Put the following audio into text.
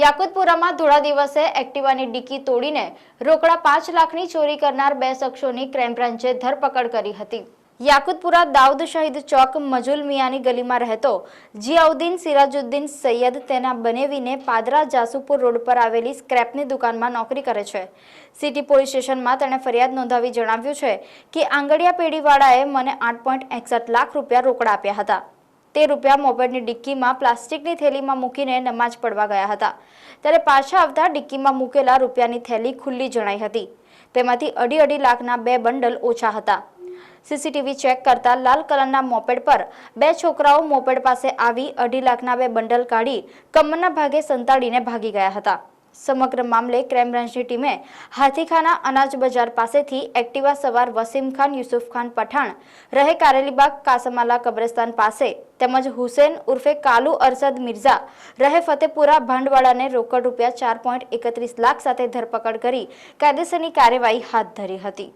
યાકુતપુરામાં ધોળા દિવસે એક્ટિવાની ડિક્કી તોડીને રોકડા 5 લાખની ચોરી કરનાર બે શખ્સોની ક્રાઇમ બ્રાન્ચે ધરપકડ કરી હતી। યાકુતપુરા દાઉદ શહીદ ચોક મજુલ મિયાની ગલીમાં રહેતો જીયાઉદ્દીન સિરાજુદ્દીન સૈયદ તેના બનેવીને પાદરા જાસુપુર રોડ પર આવેલી સ્ક્રેપની દુકાનમાં નોકરી કરે છે। સિટી પોલીસ સ્ટેશનમાં તેણે ફરિયાદ નોંધાવી જણાવ્યું છે કે આંગડિયા પેઢીવાળાએ મને 8.61 લાખ રૂપિયા રોકડા આપ્યા હતા। તે રૂપિયા મોપેડની ડિક્કીમાં પ્લાસ્ટિકની થેલીમાં મૂકીને નમાજ પડવા ગયા હતા, ત્યારે પાછા આવતા ડિક્કીમાં મૂકેલા રૂપિયાની થેલી ખુલ્લી જણાઈ હતી। તેમાંથી 2.5 લાખના 2 બંડલ ઓછા હતા। સીસીટીવી ચેક કરતા લાલ કલરના મોપેડ પર બે છોકરાઓ મોપેડ પાસે આવી 2.5 લાખના 2 બંડલ કાઢી કમરના ભાગે સંતાડીને ભાગી ગયા હતા। સમગ્ર મામલે ક્રાઇમ બ્રાન્ચની ટીમે હાથીખાના અનાજ બજાર પાસેથી એક્ટિવા સવાર વસીમ ખાન યુસુફ ખાન પઠાણ રહે કારેલીબાગ કાસમાલા કબ્રસ્તાન પાસે તેમજ હુસેન ઉર્ફે કાલુ અરસદ મિર્ઝા રહે ફતેપુરા ભાંડવાડાને રોકડ રૂપિયા 4.31 લાખ સાથે ધરપકડ કરી કાયદેસરની કાર્યવાહી હાથ ધરી હતી।